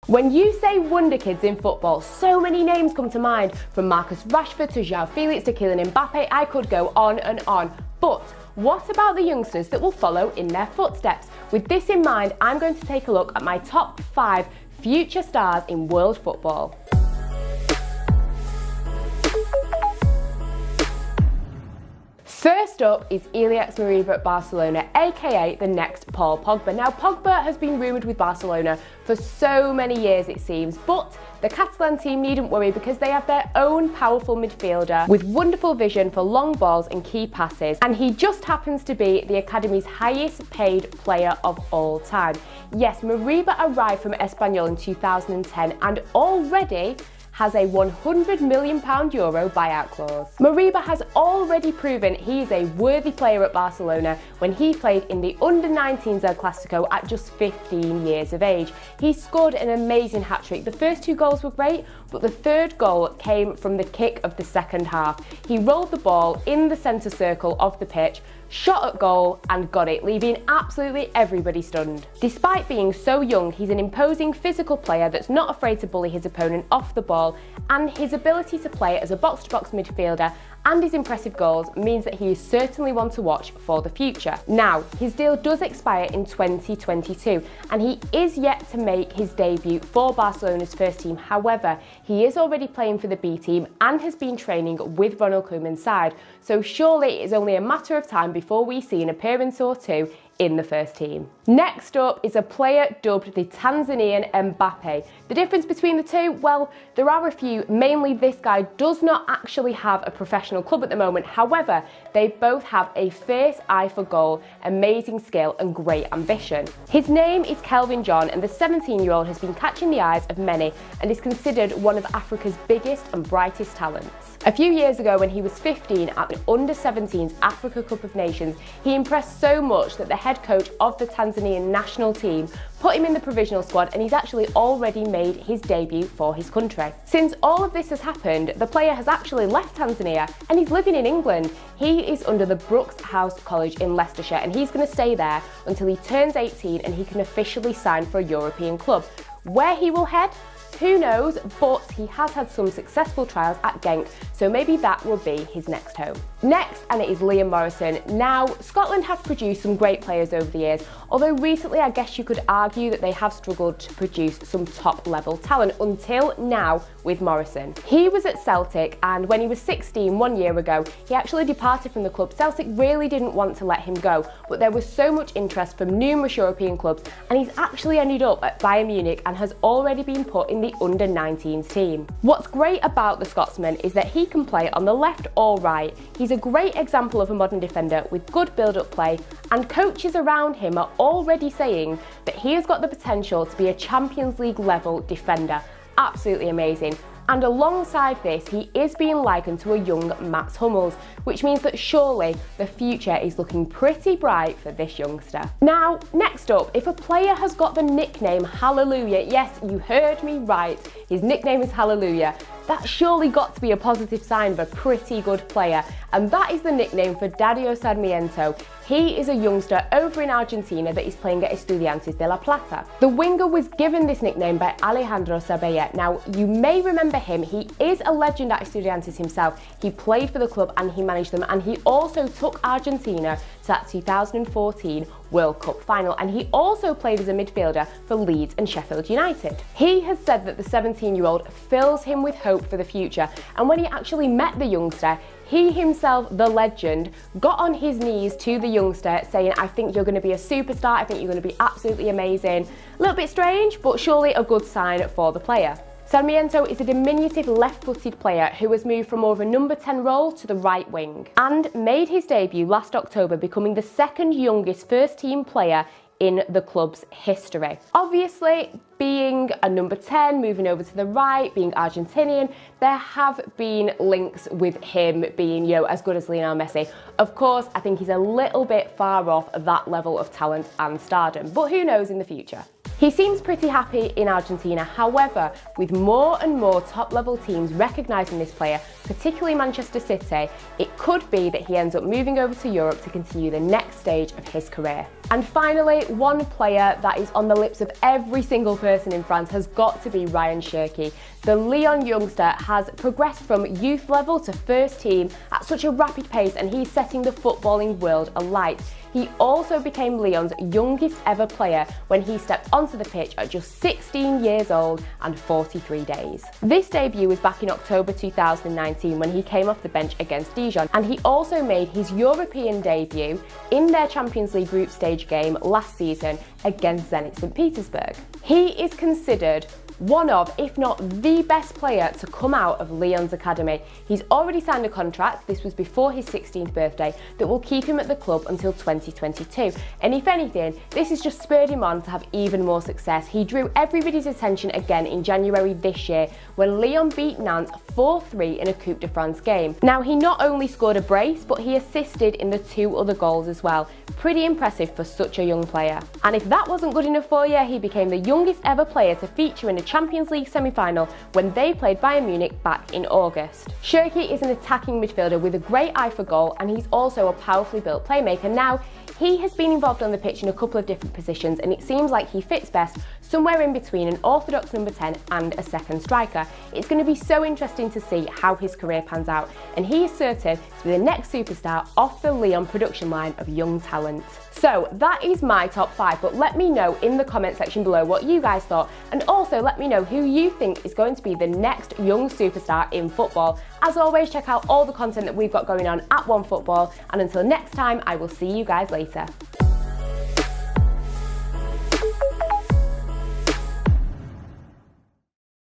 When you say Wonder Kids in football, so many names come to mind, from Marcus Rashford to João Felix to Kylian Mbappe. I could go on and on. But what about the youngsters that will follow in their footsteps? With this in mind, I'm going to take a look at my top 5 future stars in world football. First up is Ilias Moriba at Barcelona, aka the next Paul Pogba. Now, Pogba has been rumoured with Barcelona for so many years, it seems, but the Catalan team needn't worry because they have their own powerful midfielder with wonderful vision for long balls and key passes, and he just happens to be the academy's highest paid player of all time. Yes, Moriba arrived from Espanyol in 2010 and already has a €100 million buyout clause. Moriba has already proven he is a worthy player at Barcelona when he played in the under-19s El Clasico at just 15 years of age. He scored an amazing hat-trick. The first 2 goals were great, but the third goal came from the kick of the second half. He rolled the ball in the centre circle of the pitch, shot at goal and got it, leaving absolutely everybody stunned. Despite being so young, he's an imposing physical player that's not afraid to bully his opponent off the ball, and his ability to play as a box-to-box midfielder and his impressive goals means that he is certainly one to watch for the future. Now, his deal does expire in 2022 and he is yet to make his debut for Barcelona's first team. However, he is already playing for the B team and has been training with Ronald Koeman's side, so surely it is only a matter of time before we see an appearance or two in the first team. Next up is a player dubbed the Tanzanian Mbappe. The difference between the two? Well, there are a few. Mainly, this guy does not actually have a professional club at the moment. However, they both have a fierce eye for goal, amazing skill and great ambition. His name is Kelvin John, and the 17-year-old has been catching the eyes of many and is considered one of Africa's biggest and brightest talents. A few years ago, when he was 15 at the Under-17s Africa Cup of Nations, he impressed so much that the head coach of the Tanzanian national team put him in the provisional squad, and he's actually already made his debut for his country. Since all of this has happened, the player has actually left Tanzania and he's living in England. He is under the Brooks House College in Leicestershire, and he's going to stay there until he turns 18 and he can officially sign for a European club. Where he will head? Who knows, but he has had some successful trials at Genk, so maybe that will be his next home. Next, and it is Liam Morrison. Now, Scotland have produced some great players over the years, although recently I guess you could argue that they have struggled to produce some top-level talent until now with Morrison. He was at Celtic, and when he was 16 1 year ago, he actually departed from the club. Celtic really didn't want to let him go, but there was so much interest from numerous European clubs, and he's actually ended up at Bayern Munich and has already been put in the under-19s team. What's great about the Scotsman is that he can play on the left or right. He's a great example of a modern defender with good build-up play, and coaches around him are already saying that he has got the potential to be a Champions League level defender. Absolutely amazing. And alongside this, he is being likened to a young Mats Hummels, which means that surely the future is looking pretty bright for this youngster. Now, next up, if a player has got the nickname Hallelujah, yes, you heard me right, his nickname is Hallelujah, that's surely got to be a positive sign of a pretty good player, and that is the nickname for Dario Sarmiento. He is a youngster over in Argentina that is playing at Estudiantes de La Plata. The winger was given this nickname by Alejandro Sabella. Now, you may remember him. He is a legend at Estudiantes himself. He played for the club and he managed them, and he also took Argentina to that 2014 World Cup final, and he also played as a midfielder for Leeds and Sheffield United. He has said that the 17-year-old fills him with hope for the future, and when he actually met the youngster, he himself, the legend, got on his knees to the youngster saying, "I think you're going to be a superstar, I think you're going to be absolutely amazing." A little bit strange, but surely a good sign for the player. Sarmiento is a diminutive left-footed player who has moved from more of a number 10 role to the right wing and made his debut last October, becoming the second youngest first-team player in the club's history. Obviously, being a number 10, moving over to the right, being Argentinian, there have been links with him being, as good as Lionel Messi. Of course, I think he's a little bit far off that level of talent and stardom, but who knows in the future. He seems pretty happy in Argentina. However, with more and more top-level teams recognising this player, particularly Manchester City, it could be that he ends up moving over to Europe to continue the next stage of his career. And finally, one player that is on the lips of every single person in France has got to be Ryan Cherki. The Lyon youngster has progressed from youth level to first team at such a rapid pace, and he's setting the footballing world alight. He also became Lyon's youngest ever player when he stepped onto the pitch at just 16 years old and 43 days. This debut was back in October 2019 when he came off the bench against Dijon, and he also made his European debut in their Champions League group stage game last season against Zenit St. Petersburg. He is considered one of, if not the best player to come out of Lyon's academy. He's already signed a contract, this was before his 16th birthday, that will keep him at the club until 2022. And if anything, this has just spurred him on to have even more success. He drew everybody's attention again in January this year when Lyon beat Nantes 4-3 in a Coupe de France game. Now, he not only scored a brace, but he assisted in the 2 other goals as well. Pretty impressive for such a young player. And if that wasn't good enough for you, he became the youngest ever player to feature in a Champions League semi-final when they played Bayern Munich back in August. Cherki is an attacking midfielder with a great eye for goal, and he's also a powerfully built playmaker. Now, he has been involved on the pitch in a couple of different positions, and it seems like he fits best somewhere in between an orthodox number 10 and a second striker. It's going to be so interesting to see how his career pans out, and he is certain to be the next superstar off the Lyon production line of young talent. So that is my top 5, but let me know in the comment section below what you guys thought, and also let me know who you think is going to be the next young superstar in football. As always, check out all the content that we've got going on at OneFootball, and until next time, I will see you guys later.